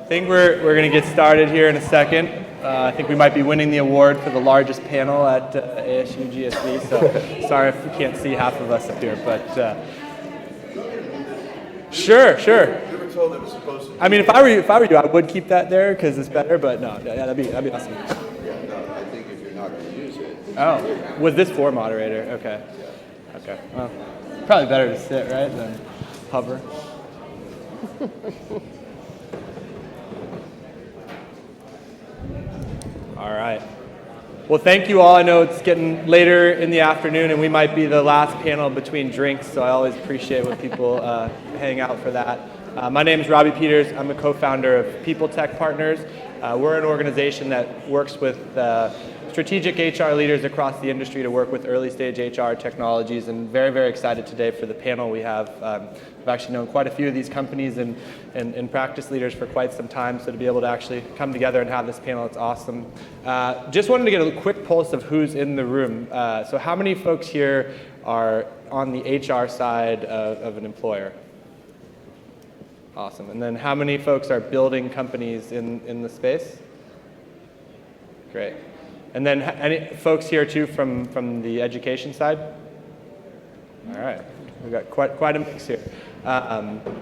think we're going to get started here in a second. I think we might be winning the award for the largest panel at ASU GSV, so sorry if you can't see half of us up here, but sure. You were told it was supposed to. I mean, if I were you, I would keep that there because it's better. But no, yeah, that'd be awesome. Yeah, no, I think if you're not going to use it. Oh, was this for moderator? Okay. Yeah. Okay. Well, probably better to sit, right, than hover. All right. Well, thank you all. I know it's getting later in the afternoon, and we might be the last panel between drinks, so I always appreciate when people hang out for that. My name is Ravi Peters. I'm a co-founder of PeopleTech Partners. We're an organization that works with strategic HR leaders across the industry to work with early stage HR technologies, and very, very excited today for the panel we have. I've actually known quite a few of these companies and practice leaders for quite some time, so to be able to actually come together and have this panel, it's awesome. Just wanted to get a quick pulse of who's in the room. So how many folks here are on the HR side of an employer? Awesome. And then how many folks are building companies in the space? Great. And then any folks here too from the education side? All right, we've got quite a mix here.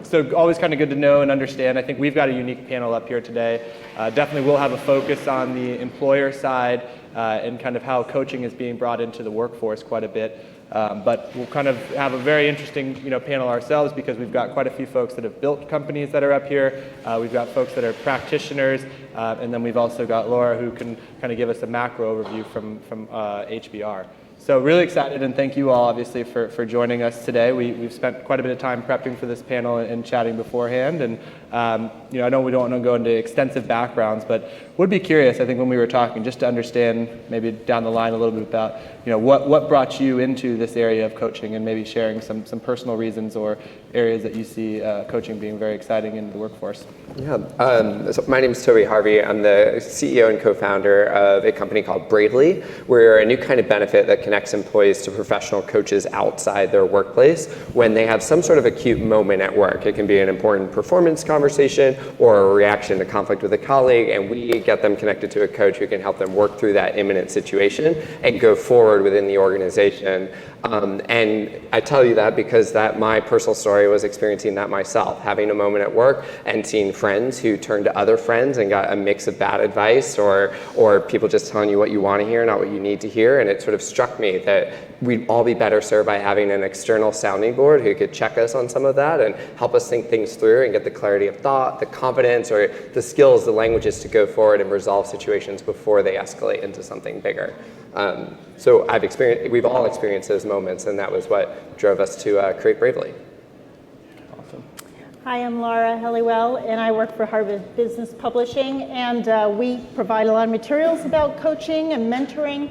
So always kind of good to know and understand. I think we've got a unique panel up here today. Definitely we'll have a focus on the employer side and kind of how coaching is being brought into the workforce quite a bit. But we'll kind of have a very interesting panel ourselves because we've got quite a few folks that have built companies that are up here. We've got folks that are practitioners, and then we've also got Laura who can kind of give us a macro overview from HBR. So really excited, and thank you all obviously for joining us today. We've spent quite a bit of time prepping for this panel and chatting beforehand, and I know we don't want to go into extensive backgrounds, but would be curious, I think when we were talking, just to understand maybe down the line a little bit about what brought you into this area of coaching, and maybe sharing some personal reasons or areas that you see coaching being very exciting in the workforce. Yeah, so my name is Toby Hervey. I'm the CEO and co-founder of a company called Bravely. We're a new kind of benefit that connects employees to professional coaches outside their workplace when they have some sort of acute moment at work. It can be an important performance conversation or a reaction to conflict with a colleague, and we get them connected to a coach who can help them work through that imminent situation and go forward within the organization. And I tell you that because my personal story was experiencing that myself, having a moment at work and seeing friends who turned to other friends and got a mix of bad advice or people just telling you what you want to hear, not what you need to hear. And it sort of struck me that we'd all be better served by having an external sounding board who could check us on some of that and help us think things through and get the clarity of thought, the confidence, or the skills, the languages to go forward and resolve situations before they escalate into something bigger. So we've all experienced those moments, and that was what drove us to create Bravely. Awesome. Hi, I'm Laura Helliwell, and I work for Harvard Business Publishing, and we provide a lot of materials about coaching and mentoring.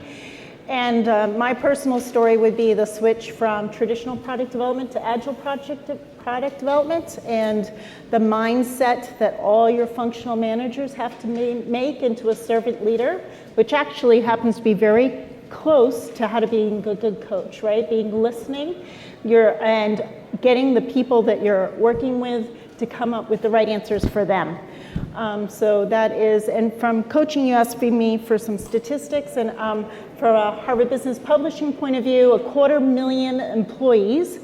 And my personal story would be the switch from traditional product development to agile product development, and the mindset that all your functional managers have to make into a servant leader, which actually happens to be very close to how to being a good coach, right? Being listening, and getting the people that you're working with to come up with the right answers for them. So that is, and from coaching, you asked me for some statistics, and from a Harvard Business Publishing point of view, 250,000 employees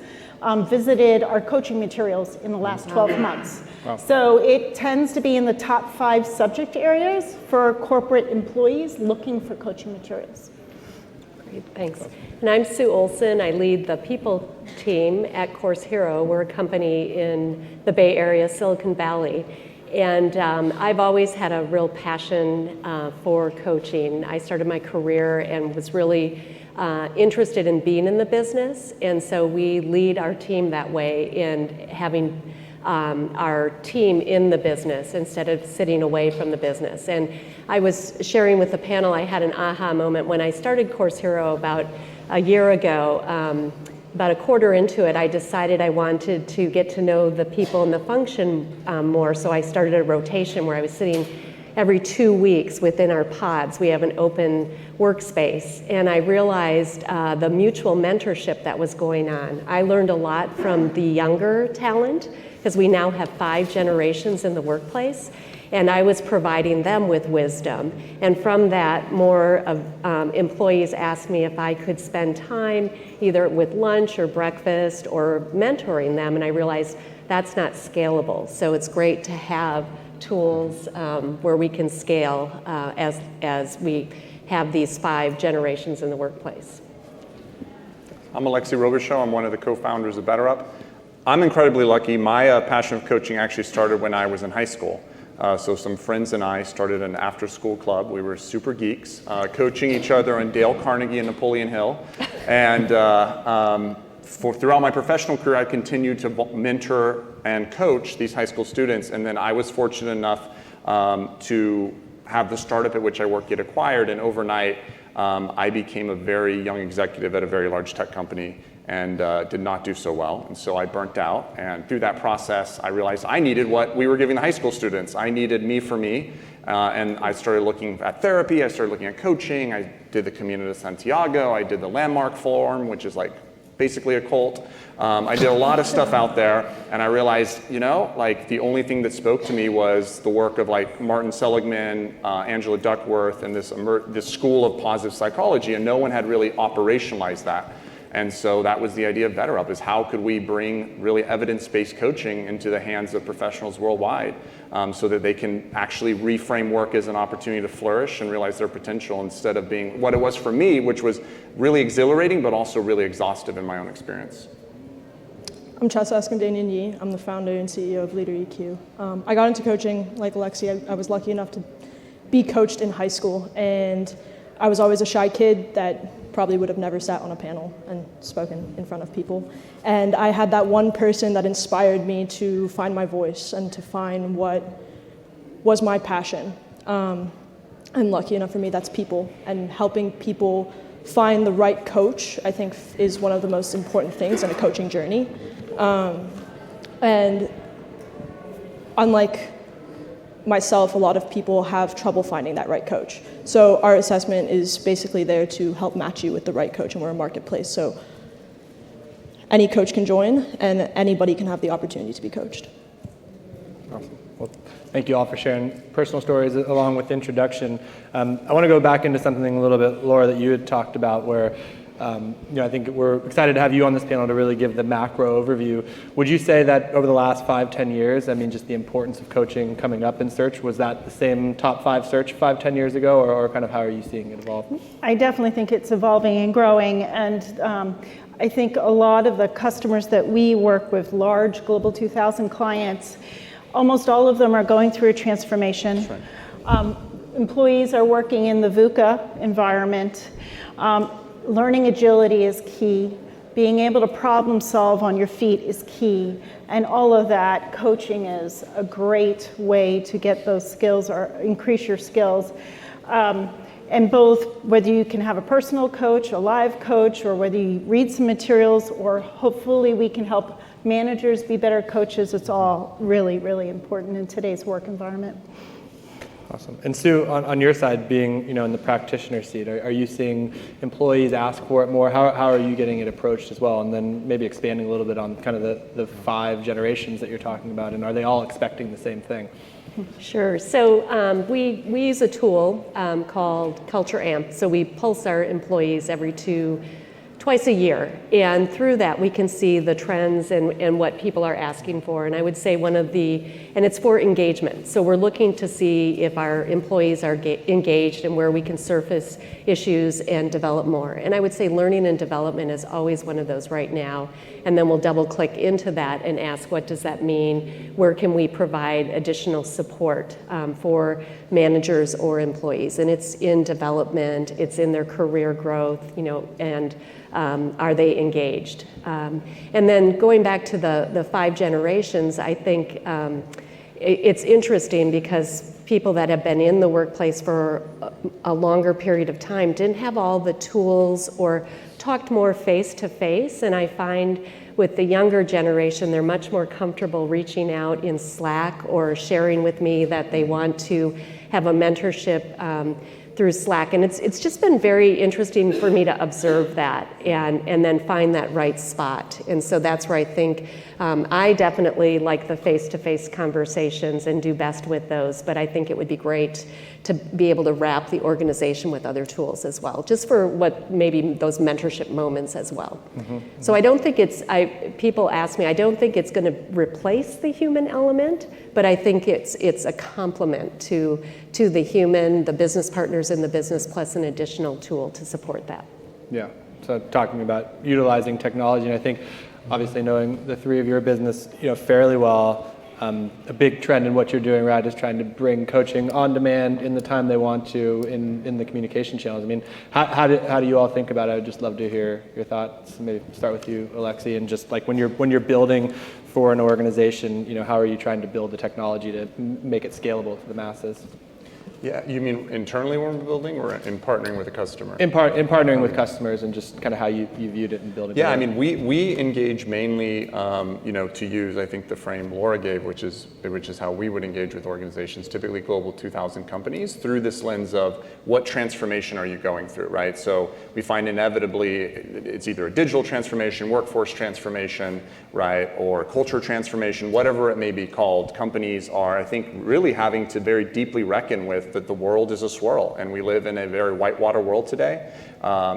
visited our coaching materials in the last 12 months. Wow. So it tends to be in the top 5 subject areas for corporate employees looking for coaching materials. Great, thanks. And I'm Sue Olson. I lead the people team at Course Hero. We're a company in the Bay Area, Silicon Valley. And I've always had a real passion for coaching. I started my career and was really interested in being in the business. And so we lead our team that way in having our team in the business instead of sitting away from the business. And I was sharing with the panel, I had an aha moment when I started Course Hero about a year ago. About a quarter into it, I decided I wanted to get to know the people in the function more, so I started a rotation where I was sitting every 2 weeks within our pods, we have an open workspace. And I realized the mutual mentorship that was going on. I learned a lot from the younger talent, because we now have 5 generations in the workplace. And I was providing them with wisdom. And from that, more of employees asked me if I could spend time either with lunch or breakfast or mentoring them. And I realized that's not scalable. So it's great to have tools where we can scale as we have these 5 generations in the workplace. I'm Alexi Robichaux. I'm one of the co-founders of BetterUp. I'm incredibly lucky. My passion of coaching actually started when I was in high school. So some friends and I started an after-school club. We were super geeks, coaching each other on Dale Carnegie and Napoleon Hill. And throughout my professional career, I continued to mentor and coach these high school students. And then I was fortunate enough to have the startup at which I worked get acquired. And overnight, I became a very young executive at a very large tech company and did not do so well. And so I burnt out. And through that process, I realized I needed what we were giving the high school students. I needed me for me. And I started looking at therapy. I started looking at coaching. I did the Camino de Santiago. I did the Landmark Forum, which is like basically a cult. I did a lot of stuff out there. And I realized, like the only thing that spoke to me was the work of like Martin Seligman, Angela Duckworth, and this school of positive psychology. And no one had really operationalized that. And so that was the idea of BetterUp, is how could we bring really evidence-based coaching into the hands of professionals worldwide so that they can actually reframe work as an opportunity to flourish and realize their potential instead of being what it was for me, which was really exhilarating but also really exhaustive in my own experience. I'm Chessa Eskandanian Yi. I'm the founder and CEO of Leader EQ. I got into coaching like Alexi. I was lucky enough to be coached in high school, and I was always a shy kid that probably would have never sat on a panel and spoken in front of people. And I had that one person that inspired me to find my voice and to find what was my passion. And lucky enough for me, that's people. And helping people find the right coach, I think, is one of the most important things in a coaching journey. And unlike myself, a lot of people have trouble finding that right coach. So our assessment is basically there to help match you with the right coach, and we're a marketplace. So any coach can join, and anybody can have the opportunity to be coached. Awesome. Well, thank you all for sharing personal stories along with the introduction. I want to go back into something a little bit, Laura, that you had talked about where I think we're excited to have you on this panel to really give the macro overview. Would you say that over the last 5-10 years, just the importance of coaching coming up in search, was that the same top 5 search 5-10 years ago, or kind of how are you seeing it evolve? I definitely think it's evolving and growing, and I think a lot of the customers that we work with, large Global 2000 clients, almost all of them are going through a transformation. That's right. Employees are working in the VUCA environment. Learning agility is key. Being able to problem solve on your feet is key. And all of that, coaching is a great way to get those skills or increase your skills. And both, whether you can have a personal coach, a live coach, or whether you read some materials, or hopefully we can help managers be better coaches, it's all really, really important in today's work environment. Awesome. And Sue, on your side, being in the practitioner seat, are you seeing employees ask for it more? How are you getting it approached as well? And then maybe expanding a little bit on kind of the 5 generations that you're talking about, and are they all expecting the same thing? Sure. So we use a tool called Culture Amp. So we pulse our employees twice a year, and through that we can see the trends and what people are asking for. And I would say and it's for engagement. So we're looking to see if our employees are engaged and where we can surface issues and develop more. And I would say learning and development is always one of those right now. And then we'll double click into that and ask, what does that mean? Where can we provide additional support for managers or employees? And it's in development, it's in their career growth, and are they engaged? And then going back to the 5 generations, I think it's interesting because people that have been in the workplace for a longer period of time didn't have all the tools or talked more face to face, and I find with the younger generation, they're much more comfortable reaching out in Slack or sharing with me that they want to have a mentorship through Slack. And it's just been very interesting for me to observe that and then find that right spot. And so that's where I think I definitely like the face-to-face conversations and do best with those, but I think it would be great to be able to wrap the organization with other tools as well, just for what maybe those mentorship moments as well. So I don't think people ask me, I don't think it's going to replace the human element, but I think it's a complement to the human, the business partners in the business, plus an additional tool to support that. Yeah, so talking about utilizing technology, and I think obviously knowing the three of your business fairly well, a big trend in what you're doing, Rad, is trying to bring coaching on demand in the time they want to in the communication channels. I mean, how do you all think about it? I would just love to hear your thoughts. Maybe start with you, Alexi, and just like when you're building for an organization, how are you trying to build the technology to make it scalable to the masses? Yeah, you mean internally when we're building, or in partnering with a customer? In partnering with customers, and just kind of how you viewed it and building it. Yeah, I mean, we engage mainly, to use, I think, the frame Laura gave, which is how we would engage with organizations, typically Global 2000 companies, through this lens of what transformation are you going through, right? So we find inevitably it's either a digital transformation, workforce transformation, right, or culture transformation, whatever it may be called. Companies are, I think, really having to very deeply reckon with that the world is a swirl, and we live in a very whitewater world today.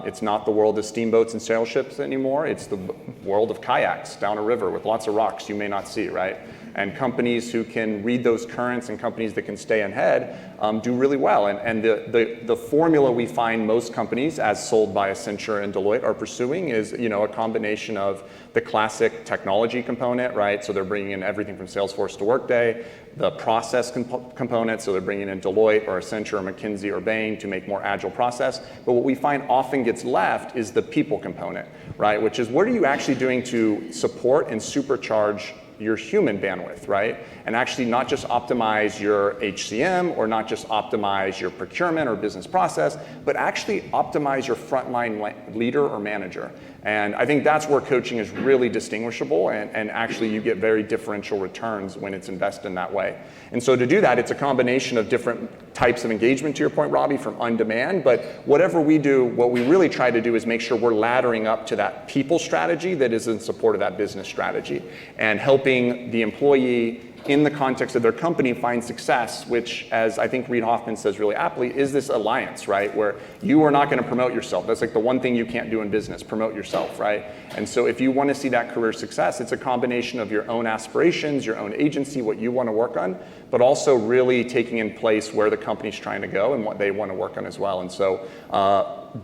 It's not the world of steamboats and sail ships anymore. It's the world of kayaks down a river with lots of rocks you may not see, right? And companies who can read those currents and companies that can stay ahead do really well. And the formula we find most companies, as sold by Accenture and Deloitte, are pursuing is a combination of the classic technology component, right? So they're bringing in everything from Salesforce to Workday, the process component, so they're bringing in Deloitte or Accenture or McKinsey or Bain to make more agile process. But what we find often gets left is the people component, right? Which is, what are you actually doing to support and supercharge your human bandwidth, right? And actually not just optimize your HCM or not just optimize your procurement or business process, but actually optimize your frontline leader or manager. And I think that's where coaching is really distinguishable, and actually you get very differential returns when it's invested in that way. And so to do that, it's a combination of different types of engagement, to your point, Robbie, from on-demand, but whatever we do, what we really try to do is make sure we're laddering up to that people strategy that is in support of that business strategy, and helping the employee in the context of their company find success, which, as I think Reid Hoffman says really aptly, is this alliance, right? Where you are not going to promote yourself. That's like the one thing you can't do in business, promote yourself, right? And so if you want to see that career success, it's a combination of your own aspirations, your own agency, what you want to work on, but also really taking in place where the company's trying to go and what they want to work on as well. And so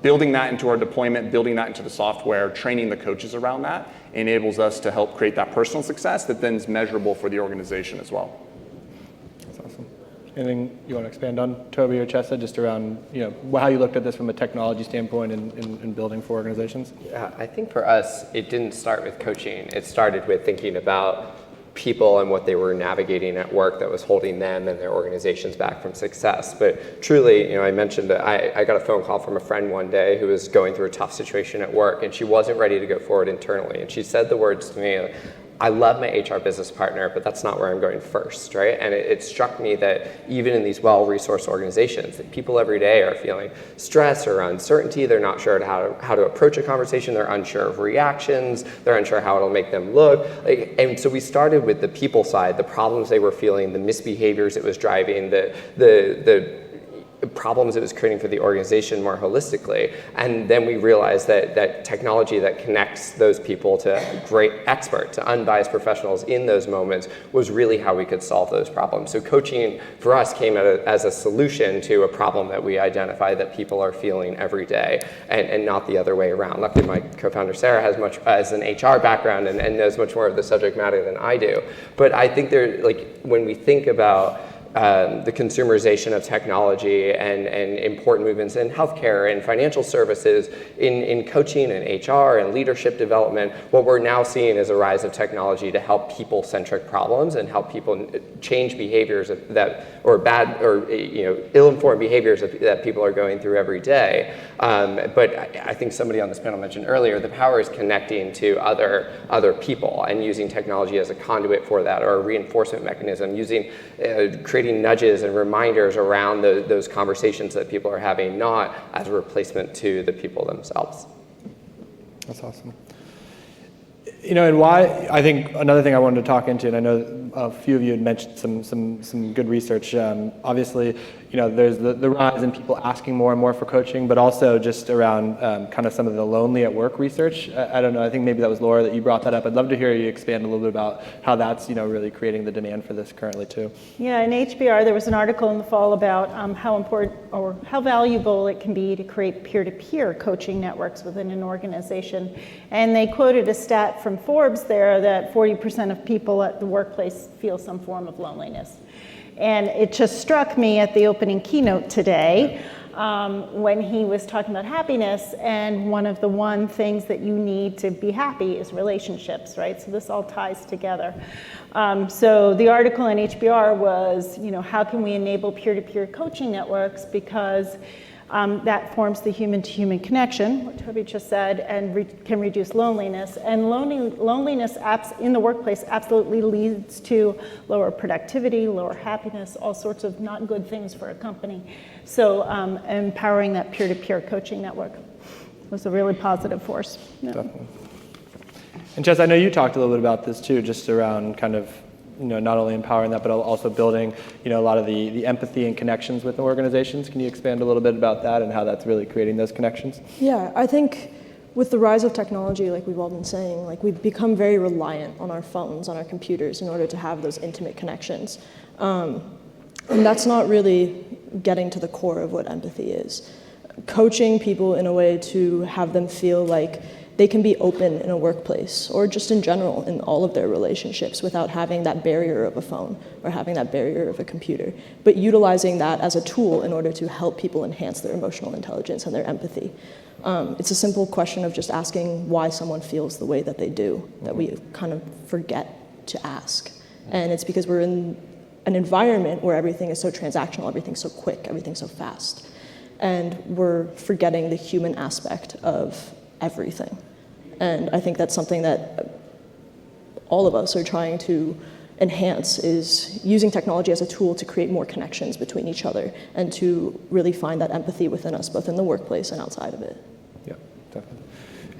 building that into our deployment, building that into the software, training the coaches around that enables us to help create that personal success that then is measurable for the organization as well. That's awesome. Anything you want to expand on, Toby or Chessa, just around how you looked at this from a technology standpoint in building for organizations? Yeah, I think for us, it didn't start with coaching. It started with thinking about people and what they were navigating at work that was holding them and their organizations back from success. But truly, I mentioned that I got a phone call from a friend one day who was going through a tough situation at work, and she wasn't ready to go forward internally. And she said the words to me, I love my HR business partner, but that's not where I'm going first, right? And it struck me that even in these well-resourced organizations, that people every day are feeling stress or uncertainty. They're not sure how to approach a conversation. They're unsure of reactions. They're unsure how it'll make them look. And so we started with the people side, the problems they were feeling, the misbehaviors it was driving, the problems it was creating for the organization more holistically. And then we realized that technology that connects those people to great experts, to unbiased professionals in those moments, was really how we could solve those problems. So coaching for us came as a solution to a problem that we identified that people are feeling every day, and not the other way around. Luckily, my co-founder Sarah has an HR background and knows much more of the subject matter than I do. But I think when we think about the consumerization of technology and important movements in healthcare and financial services, in coaching and HR and leadership development, what we're now seeing is a rise of technology to help people-centric problems and help people change behaviors ill-informed behaviors that people are going through every day. But I think somebody on this panel mentioned earlier, the power is connecting to other people and using technology as a conduit for that, or a reinforcement mechanism, creating nudges and reminders around those conversations that people are having, not as a replacement to the people themselves. That's awesome. And why, I think another thing I wanted to talk into, and I know a few of you had mentioned some good research. Obviously, there's the rise in people asking more and more for coaching, but also just around kind of some of the lonely at work research. I don't know, I think maybe that was Laura that you brought that up. I'd love to hear you expand a little bit about how that's, really creating the demand for this currently too. Yeah, in HBR, there was an article in the fall about how important or how valuable it can be to create peer-to-peer coaching networks within an organization. And they quoted a stat from Forbes there that 40% of people at the workplace feel some form of loneliness. And it just struck me at the opening keynote today when he was talking about happiness, and one of the things that you need to be happy is relationships, right? So this all ties together. So the article in HBR was, how can we enable peer-to-peer coaching networks, because that forms the human-to-human connection, what Toby just said, and can reduce loneliness. And loneliness in the workplace absolutely leads to lower productivity, lower happiness, all sorts of not good things for a company. So empowering that peer-to-peer coaching network was a really positive force. Yeah. Definitely. And Chess, I know you talked a little bit about this too, just around kind of not only empowering that, but also building, a lot of the empathy and connections with the organizations. Can you expand a little bit about that and how that's really creating those connections? Yeah, I think with the rise of technology, like we've all been saying, we've become very reliant on our phones, on our computers, in order to have those intimate connections. And that's not really getting to the core of what empathy is. Coaching people in a way to have them feel like they can be open in a workplace, or just in general in all of their relationships, without having that barrier of a phone or having that barrier of a computer, but utilizing that as a tool in order to help people enhance their emotional intelligence and their empathy. It's a simple question of just asking why someone feels the way that they do, that we kind of forget to ask. And it's because we're in an environment where everything is so transactional, everything's so quick, everything's so fast. And we're forgetting the human aspect of everything. And I think that's something that all of us are trying to enhance, is using technology as a tool to create more connections between each other and to really find that empathy within us, both in the workplace and outside of it. Yeah, definitely.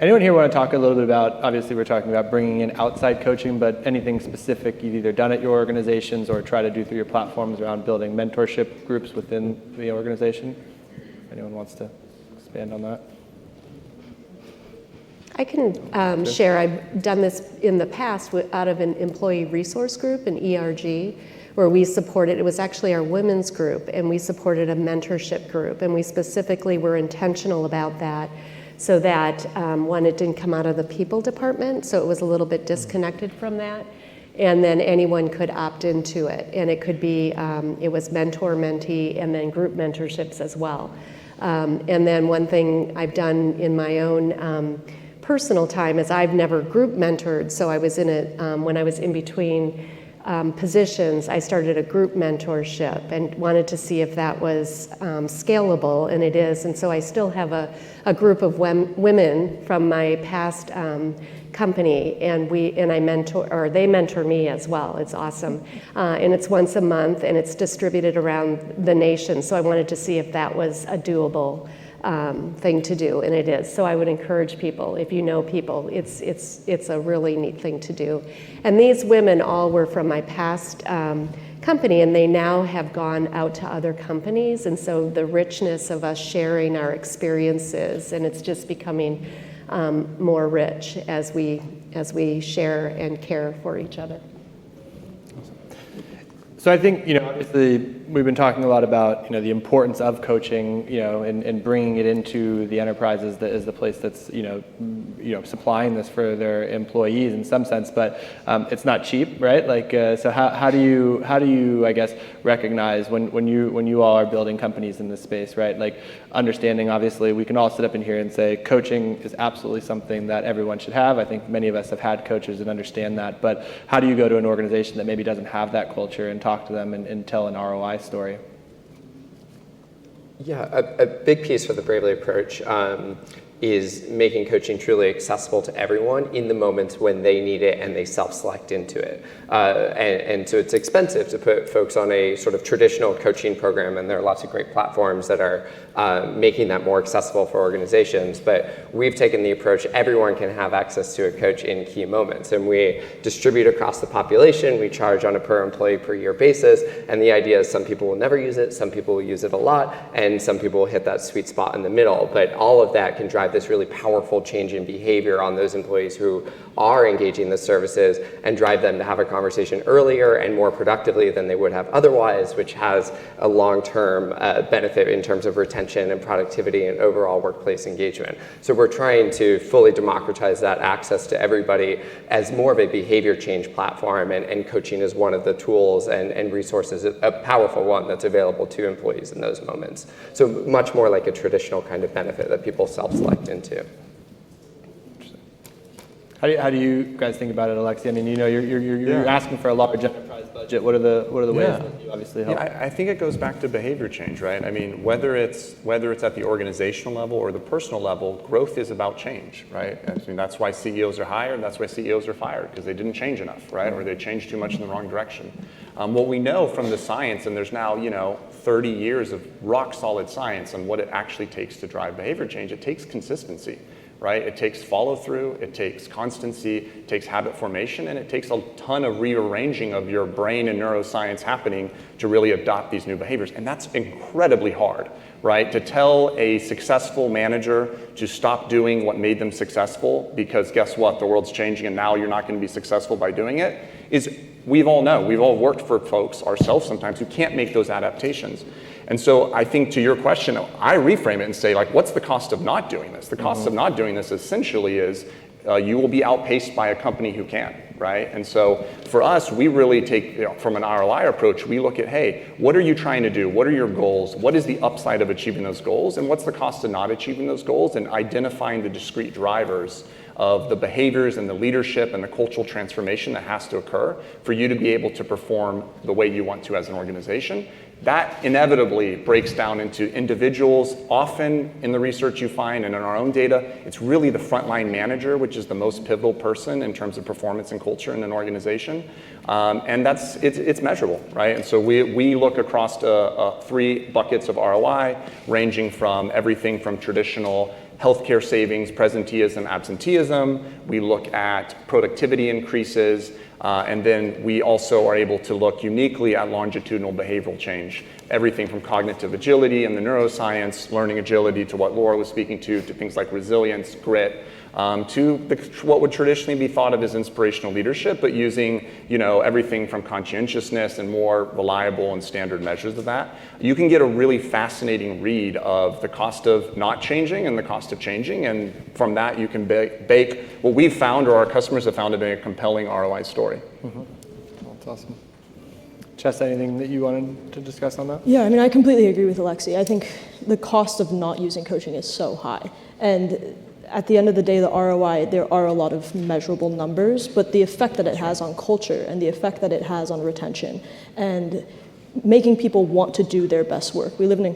Anyone here want to talk a little bit about, obviously we're talking about bringing in outside coaching, but anything specific you've either done at your organizations or try to do through your platforms around building mentorship groups within the organization? Anyone wants to expand on that? I can share. I've done this in the past out of an employee resource group, an ERG, where we supported, it was actually our women's group, and we supported a mentorship group, and we specifically were intentional about that, so that one, it didn't come out of the people department, so it was a little bit disconnected from that, and then anyone could opt into it, and it could be, it was mentor-mentee, and then group mentorships as well. And then one thing I've done in my own personal time is I've never group mentored, so I was in it when I was in between positions. I started a group mentorship and wanted to see if that was scalable, and it is. And so I still have a group of women from my past company, and I mentor, or they mentor me as well. It's awesome, and it's once a month, and it's distributed around the nation. So I wanted to see if that was a doable thing to do, and it is. So I would encourage people, if you know people, it's a really neat thing to do. And these women all were from my past company, and they now have gone out to other companies, and so the richness of us sharing our experiences, and it's just becoming more rich as we share and care for each other. So I think, obviously we've been talking a lot about, the importance of coaching, and bringing it into the enterprise as the place that's, supplying this for their employees in some sense, but it's not cheap, right? Like, so how do you, I guess, recognize when you all are building companies in this space, right? Like, understanding, obviously, we can all sit up in here and say coaching is absolutely something that everyone should have. I think many of us have had coaches and understand that, but how do you go to an organization that maybe doesn't have that culture and talk to them and tell an ROI story? Yeah, a big piece for the Bravely approach is making coaching truly accessible to everyone in the moments when they need it and they self-select into it. And so it's expensive to put folks on a sort of traditional coaching program, and there are lots of great platforms that are making that more accessible for organizations. But we've taken the approach everyone can have access to a coach in key moments, and we distribute across the population. We charge on a per employee per year basis, and the idea is some people will never use it, some people will use it a lot, and some people will hit that sweet spot in the middle. But all of that can drive this really powerful change in behavior on those employees who are engaging the services, and drive them to have a conversation earlier and more productively than they would have otherwise, which has a long-term benefit in terms of retention and productivity and overall workplace engagement. So we're trying to fully democratize that access to everybody as more of a behavior change platform, and coaching is one of the tools and resources, a powerful one that's available to employees in those moments. So much more like a traditional kind of benefit that people self-select into. How do you guys think about it, Alexi? I mean, you're asking for a large enterprise budget. What are the ways that you obviously help? Yeah, I think it goes back to behavior change, right? I mean, whether it's at the organizational level or the personal level, growth is about change, right? I mean, that's why CEOs are hired, that's why CEOs are fired, because they didn't change enough, right? Or they changed too much in the wrong direction. What we know from the science, and there's now 30 years of rock solid science on what it actually takes to drive behavior change, it takes consistency. Right? It takes follow through, it takes constancy, it takes habit formation, and it takes a ton of rearranging of your brain and neuroscience happening to really adopt these new behaviors. And that's incredibly hard, right? To tell a successful manager to stop doing what made them successful, because guess what? The world's changing and now you're not going to be successful by doing it, is we've all worked for folks ourselves sometimes who can't make those adaptations. And so I think to your question, I reframe it and say, like, what's the cost of not doing this? The cost of not doing this essentially is you will be outpaced by a company who can, right? And so for us, we really take, from an ROI approach, we look at, hey, what are you trying to do? What are your goals? What is the upside of achieving those goals? And what's the cost of not achieving those goals? And identifying the discrete drivers of the behaviors and the leadership and the cultural transformation that has to occur for you to be able to perform the way you want to as an organization. That inevitably breaks down into individuals. Often in the research you find, and in our own data, it's really the frontline manager, which is the most pivotal person in terms of performance and culture in an organization. And it's measurable, right? And so we look across 3 buckets of ROI, ranging from everything from traditional healthcare savings, presenteeism, absenteeism. We look at productivity increases, and then we also are able to look uniquely at longitudinal behavioral change. Everything from cognitive agility and the neuroscience, learning agility, to what Laura was speaking to things like resilience, grit, to what would traditionally be thought of as inspirational leadership, but using everything from conscientiousness and more reliable and standard measures of that. You can get a really fascinating read of the cost of not changing and the cost of changing, and from that you can bake what we've found, or our customers have found, to be a compelling ROI story. Mm-hmm. That's awesome. Chess, anything that you wanted to discuss on that? Yeah, I mean, I completely agree with Alexi. I think the cost of not using coaching is so high. And at the end of the day, the ROI, there are a lot of measurable numbers, but the effect that it has on culture and the effect that it has on retention and making people want to do their best work. We live in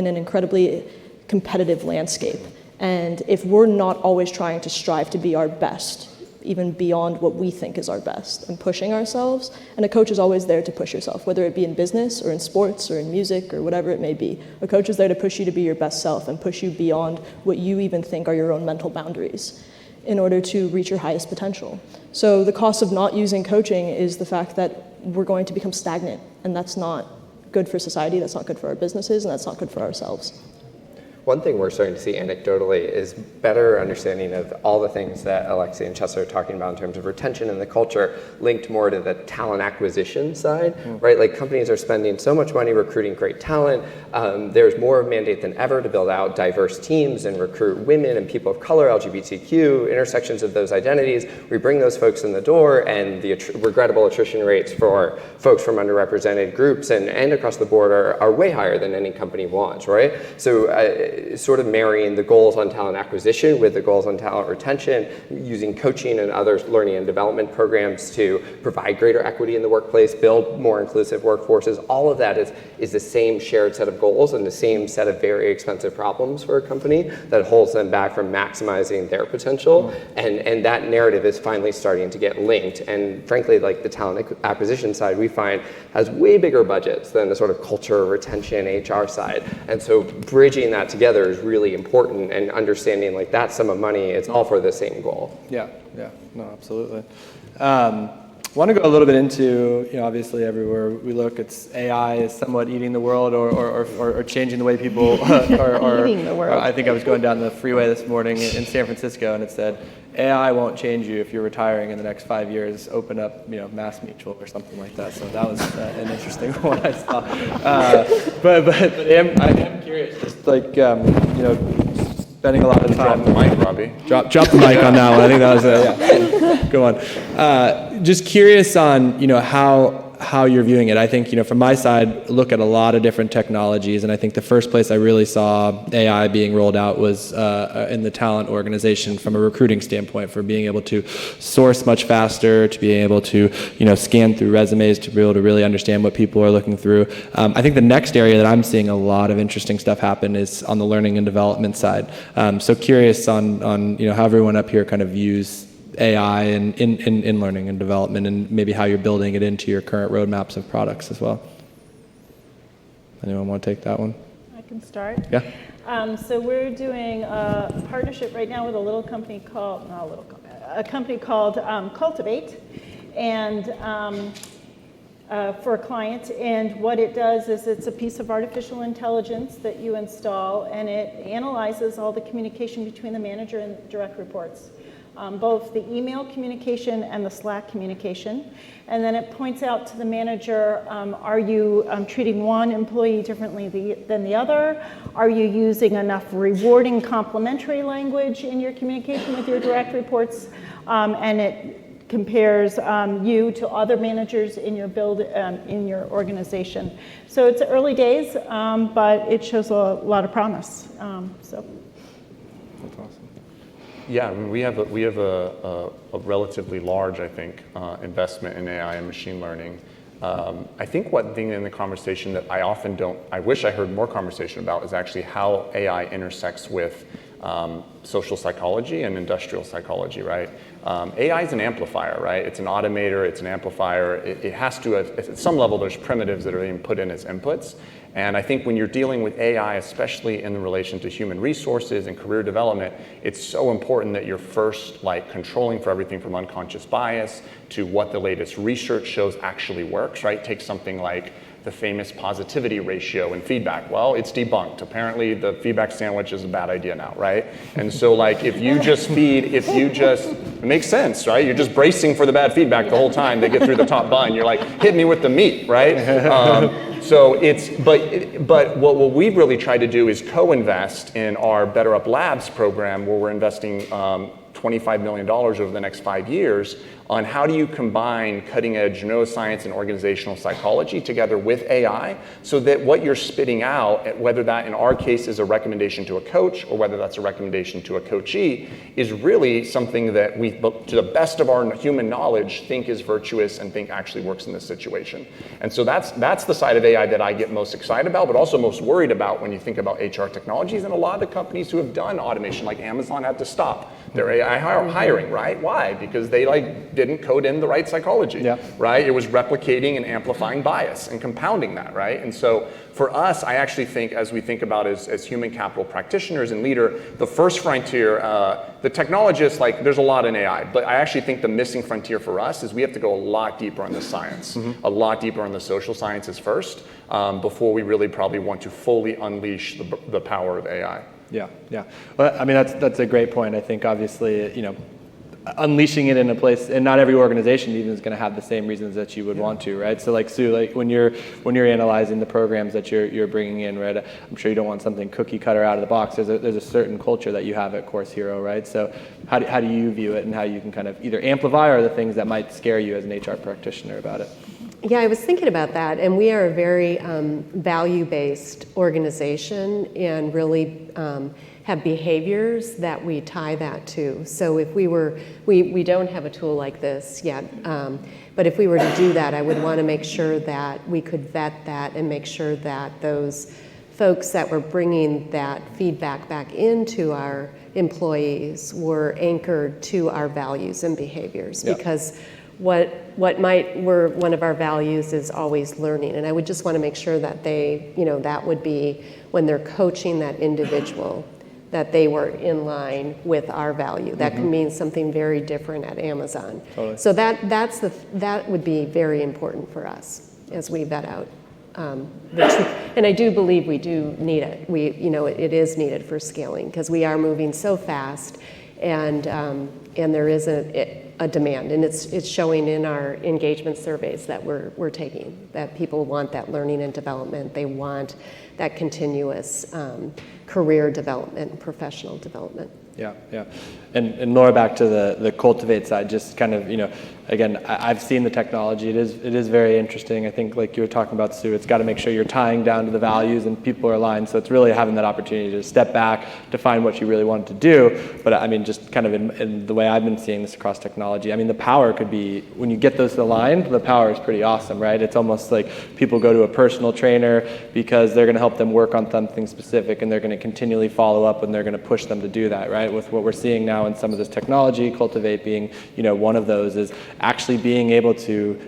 an incredibly competitive landscape. And if we're not always trying to strive to be our best, even beyond what we think is our best, and pushing ourselves, and a coach is always there to push yourself, whether it be in business or in sports or in music or whatever it may be. A coach is there to push you to be your best self and push you beyond what you even think are your own mental boundaries in order to reach your highest potential. So the cost of not using coaching is the fact that we're going to become stagnant, and that's not good for society, that's not good for our businesses, and that's not good for ourselves. One thing we're starting to see anecdotally is better understanding of all the things that Alexi and Chessa are talking about in terms of retention and the culture linked more to the talent acquisition side, right? Like companies are spending so much money recruiting great talent. There's more of a mandate than ever to build out diverse teams and recruit women and people of color, LGBTQ, intersections of those identities. We bring those folks in the door, and the regrettable attrition rates for folks from underrepresented groups and across the board are way higher than any company wants, right? So sort of marrying the goals on talent acquisition with the goals on talent retention, using coaching and other learning and development programs to provide greater equity in the workplace, build more inclusive workforces, all of that is the same shared set of goals and the same set of very expensive problems for a company that holds them back from maximizing their potential. And that narrative is finally starting to get linked. And frankly, like the talent acquisition side, we find has way bigger budgets than the sort of culture, retention, HR side. And so bridging that together is really important, and understanding like that sum of money, it's all for the same goal. Yeah, no, absolutely. Want to go a little bit into, obviously everywhere we look, it's AI is somewhat eating the world or changing the way people Eating the world. I think I was going down the freeway this morning in San Francisco, and it said, AI won't change you if you're retiring in the next 5 years. Open up, Mass Mutual or something like that. So that was an interesting one I saw. But I am curious, just like spending a lot of time. Drop the mic, Robby. Drop the mic on that one. I think that was yeah. Go on. Just curious on how you're viewing it. I think from my side, look at a lot of different technologies, and I think the first place I really saw AI being rolled out was in the talent organization from a recruiting standpoint, for being able to source much faster, to be able to scan through resumes, to be able to really understand what people are looking through. I think the next area that I'm seeing a lot of interesting stuff happen is on the learning and development side. So curious on how everyone up here kind of views AI in learning and development, and maybe how you're building it into your current roadmaps of products as well. Anyone want to take that one? I can start. Yeah. So we're doing a partnership right now with a company called Cultivate, and for a client. And what it does is it's a piece of artificial intelligence that you install, and it analyzes all the communication between the manager and direct reports. Both the email communication and the Slack communication. And then it points out to the manager, are you treating one employee differently than the other? Are you using enough rewarding complimentary language in your communication with your direct reports? And it compares you to other managers in your in your organization. So it's early days, but it shows a lot of promise. So. That's awesome. Yeah, I mean, we have a relatively large, I think, investment in AI and machine learning. I think one thing in the conversation that I wish I heard more conversation about is actually how AI intersects with social psychology and industrial psychology, right? AI is an amplifier, right? It's an automator, it's an amplifier. It has to, at some level, there's primitives that are being put in as inputs. And I think when you're dealing with AI, especially in relation to human resources and career development, it's so important that you're first controlling for everything from unconscious bias to what the latest research shows actually works, right? Take something like the famous positivity ratio in feedback. Well, it's debunked. Apparently the feedback sandwich is a bad idea now, right? And so it makes sense, right? You're just bracing for the bad feedback the whole time. They get through the top bun. You're like, hit me with the meat, right? But what we've really tried to do is co-invest in our BetterUp Labs program, where we're investing $25 million over the next 5 years on how do you combine cutting-edge neuroscience and organizational psychology together with AI, so that what you're spitting out, whether that in our case is a recommendation to a coach or whether that's a recommendation to a coachee, is really something that we, to the best of our human knowledge, think is virtuous and think actually works in this situation. And so that's the side of AI that I get most excited about, but also most worried about when you think about HR technologies. And a lot of the companies who have done automation, like Amazon, had to stop their AI hiring, right? Why? Because they didn't code in the right psychology, right? It was replicating and amplifying bias and compounding that, right? And so for us, I actually think, as we think about as human capital practitioners and leader, the first frontier, the technologists, there's a lot in AI, but I actually think the missing frontier for us is we have to go a lot deeper on the science, a lot deeper on the social sciences first, before we really probably want to fully unleash the power of AI. Yeah, yeah. Well, I mean, that's a great point. I think obviously, unleashing it in a place, and not every organization even is going to have the same reasons that you would want to, right? So like Sue, like when you're analyzing the programs that you're bringing in, right? I'm sure you don't want something cookie cutter out of the box. There's a certain culture that you have at Course Hero, right? So how do you view it, and how you can kind of either amplify or the things that might scare you as an HR practitioner about it? Yeah, I was thinking about that, and we are a very value-based organization, and really have behaviors that we tie that to. So if we don't have a tool like this yet, but if we were to do that, I would want to make sure that we could vet that and make sure that those folks that were bringing that feedback back into our employees were anchored to our values and behaviors. Yeah. Because were one of our values is always learning, and I would just want to make sure that they, that would be when they're coaching that individual, that they were in line with our value. That can mean something very different at Amazon. Totally. So that would be very important for us as we vet out the truth. And I do believe we do need it. It is needed for scaling, because we are moving so fast, and there is a demand, and it's showing in our engagement surveys that we're taking, that people want that learning and development. They want that continuous career development and professional development. Yeah, yeah. And Laura, back to the cultivate side, just kind of, again, I've seen the technology. It is very interesting. I think, like you were talking about, Sue, it's got to make sure you're tying down to the values and people are aligned. So it's really having that opportunity to step back, define what you really want to do. But I mean, just kind of in the way I've been seeing this across technology, I mean, the power could be, when you get those aligned, the power is pretty awesome, right? It's almost like people go to a personal trainer because they're going to help them work on something specific, and they're going to continually follow up, and they're going to push them to do that, right? With what we're seeing now in some of this technology, Cultivate being, one of those, is actually being able to,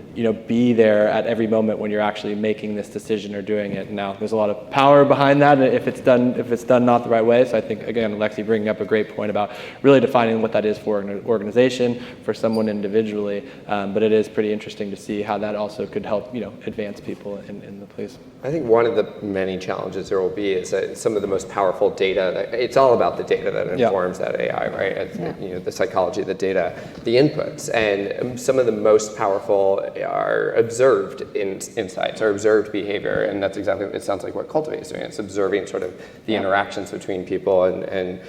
be there at every moment when you're actually making this decision or doing it. Now, there's a lot of power behind that if it's done not the right way. So I think, again, Alexi bringing up a great point about really defining what that is for an organization, for someone individually. But it is pretty interesting to see how that also could help, advance people in the place. I think one of the many challenges there will be is that some of the most powerful data, it's all about the data that informs that AI, right? It's, the psychology of the data, the inputs, and some of the most powerful are observed insights or observed behavior, and that's exactly, it sounds like what Cultivate is doing. It's observing sort of the interactions between people and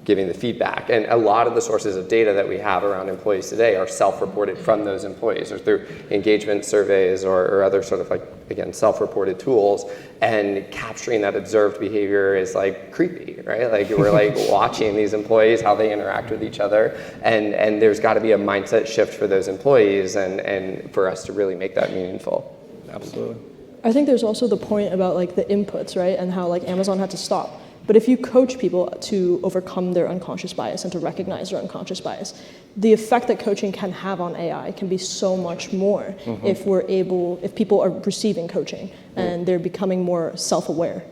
giving the feedback. And a lot of the sources of data that we have around employees today are self-reported from those employees, or through engagement surveys or other sort of, like, again, self-reported tools. And capturing that observed behavior is like creepy, right? Like, we're like watching these employees, how they interact with each other. And there's got to be a mindset shift for those employees and for us to really make that meaningful. Absolutely. I think there's also the point about like the inputs, right? And how like Amazon had to stop. But if you coach people to overcome their unconscious bias and to recognize their unconscious bias, the effect that coaching can have on AI can be so much more if people are receiving coaching and they're becoming more self-aware.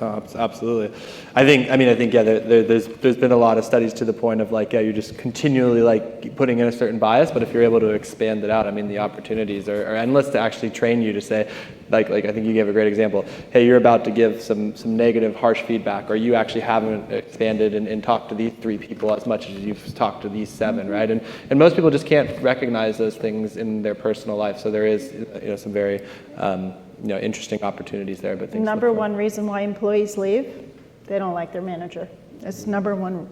Oh, absolutely. I think yeah, there's been a lot of studies to the point of like, yeah, you're just continually like putting in a certain bias, but if you're able to expand it out, I mean, the opportunities are endless to actually train you to say, like I think you gave a great example. Hey, you're about to give some negative, harsh feedback, or you actually haven't expanded and talked to these 3 people as much as you've talked to these 7, right? And most people just can't recognize those things in their personal life. So there is, some very interesting opportunities there. But number one reason why employees leave, they don't like their manager. It's number one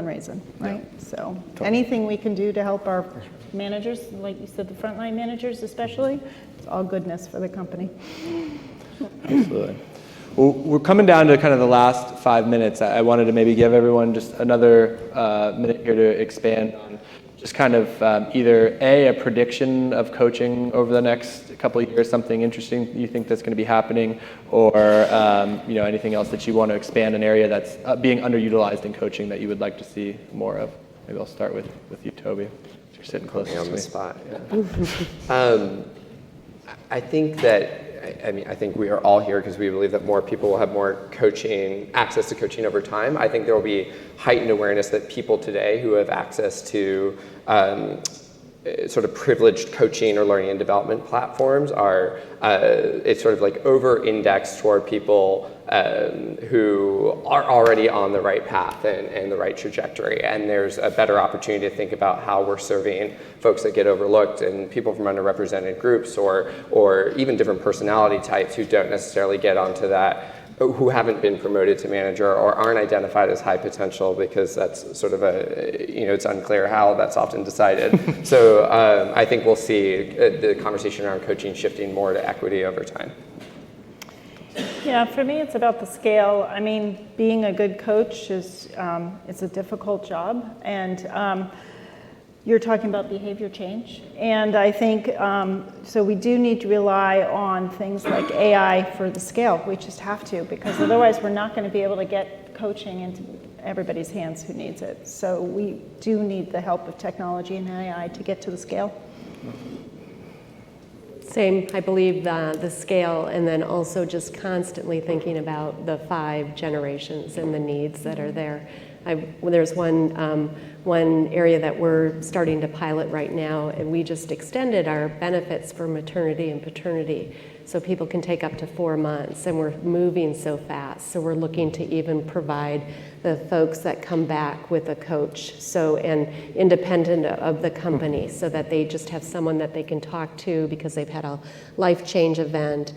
reason, right? Yeah. So Totally. Anything we can do to help our managers, like you said, the frontline managers especially, it's all goodness for the company. Absolutely. Well, we're coming down to kind of the last 5 minutes. I wanted to maybe give everyone just another minute here to expand on just kind of either a prediction of coaching over the next couple of years, something interesting you think that's going to be happening, or anything else that you want to expand, an area that's being underutilized in coaching that you would like to see more of. Maybe I'll start with you, Toby. You're sitting close to on me. the spot. Yeah. I think that. I think we are all here because we believe that more people will have more access to coaching over time. I think there will be heightened awareness that people today who have access to sort of privileged coaching or learning and development platforms are it's sort of like over-indexed toward people who are already on the right path and the right trajectory. And there's a better opportunity to think about how we're serving folks that get overlooked and people from underrepresented groups or even different personality types who don't necessarily get onto that, who haven't been promoted to manager or aren't identified as high potential, because that's sort of it's unclear how that's often decided. So I think we'll see the conversation around coaching shifting more to equity over time. Yeah, for me, it's about the scale. I mean, being a good coach is it's a difficult job, and you're talking about behavior change. And I think, so we do need to rely on things like AI for the scale. We just have to, because otherwise we're not going to be able to get coaching into everybody's hands who needs it. So we do need the help of technology and AI to get to the scale. Same, I believe the scale, and then also just constantly thinking about the 5 generations and the needs that are there. There's one area that we're starting to pilot right now, and we just extended our benefits for maternity and paternity, so people can take up to 4 months, and we're moving so fast. So we're looking to even provide the folks that come back with a coach, and independent of the company, so that they just have someone that they can talk to because they've had a life change event.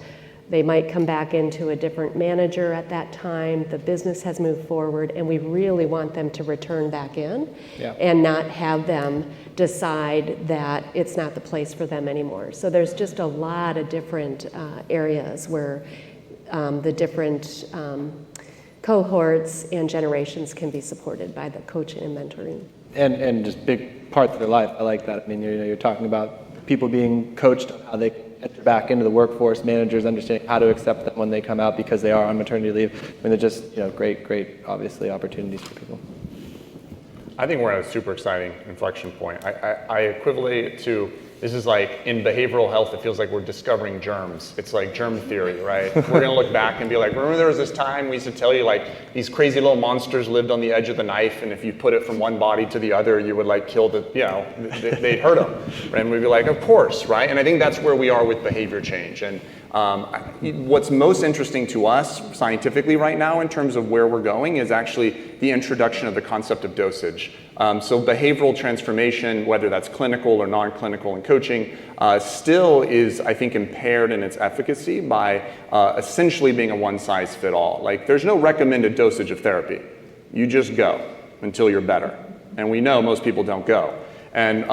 They might come back into a different manager at that time. The business has moved forward, and we really want them to return back in and not have them decide that it's not the place for them anymore. So there's just a lot of different areas where the different cohorts and generations can be supported by the coaching and mentoring. And just big parts of their life. I like that. I mean, you're talking about people being coached on how they enter back into the workforce, managers understanding how to accept them when they come out because they are on maternity leave. I mean, they're just great, obviously, opportunities for people. I think we're at a super exciting inflection point. I equivalent it to, this is like in behavioral health, it feels like we're discovering germs. It's like germ theory, right? We're gonna look back and be like, remember there was this time we used to tell you like these crazy little monsters lived on the edge of the knife, and if you put it from one body to the other, you would like kill they'd hurt them. Right? And we'd be like, of course, right? And I think that's where we are with behavior change. And what's most interesting to us scientifically right now in terms of where we're going is actually the introduction of the concept of dosage. So behavioral transformation, whether that's clinical or non-clinical in coaching, still is, I think, impaired in its efficacy by essentially being a one-size-fits-all. Like, there's no recommended dosage of therapy. You just go until you're better. And we know most people don't go. And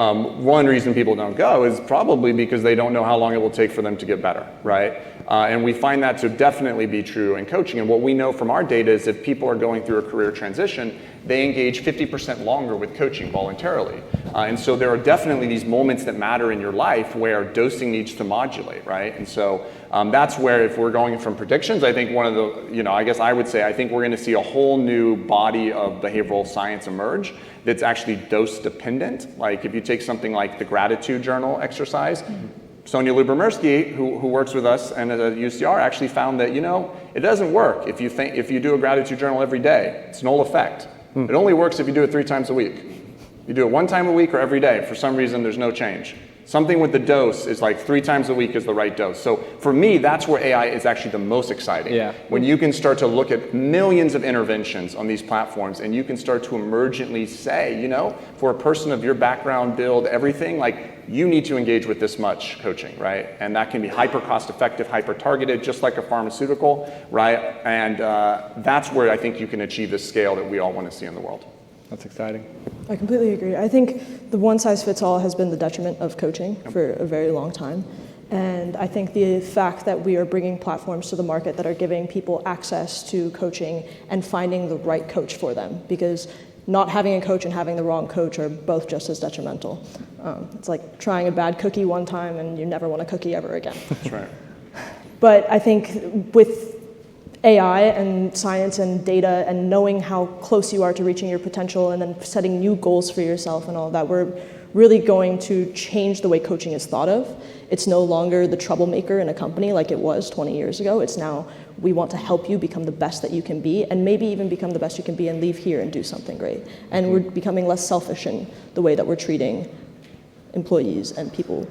one reason people don't go is probably because they don't know how long it will take for them to get better, right? And we find that to definitely be true in coaching. And what we know from our data is if people are going through a career transition, they engage 50% longer with coaching voluntarily. And so there are definitely these moments that matter in your life where dosing needs to modulate, right? And so that's where, if we're going from predictions, I think one of the, I guess I would say, I think we're going to see a whole new body of behavioral science emerge that's actually dose dependent. Like if you take something like the gratitude journal exercise, Sonia Lubomirsky, who works with us and at UCR, actually found that, it doesn't work if you do a gratitude journal every day. It's null effect. It only works if you do it 3 times a week. You do it 1 time a week or every day. For some reason, there's no change. Something with the dose is like 3 times a week is the right dose. So for me, that's where AI is actually the most exciting. Yeah. When you can start to look at millions of interventions on these platforms and you can start to emergently say, for a person of your background, build, everything, like you need to engage with this much coaching, right? And that can be hyper cost effective, hyper targeted, just like a pharmaceutical, right? And that's where I think you can achieve the scale that we all want to see in the world. That's exciting. I completely agree. I think the one-size-fits-all has been the detriment of coaching for a very long time. And I think the fact that we are bringing platforms to the market that are giving people access to coaching and finding the right coach for them, because not having a coach and having the wrong coach are both just as detrimental. It's like trying a bad cookie one time and you never want a cookie ever again. That's right. But I think with AI and science and data and knowing how close you are to reaching your potential and then setting new goals for yourself and all that, we're really going to change the way coaching is thought of. It's no longer the troublemaker in a company like it was 20 years ago. It's now, we want to help you become the best that you can be and maybe even become the best you can be and leave here and do something great. And we're becoming less selfish in the way that we're treating employees and people.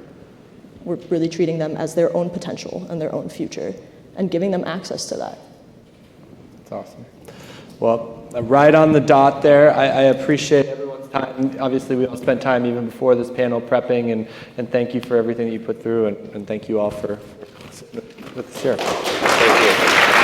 We're really treating them as their own potential and their own future and giving them access to that. That's awesome. Well, right on the dot there. I appreciate everyone's time. Obviously, we all spent time even before this panel prepping, and thank you for everything that you put through, and thank you all for sitting with us here. Thank you.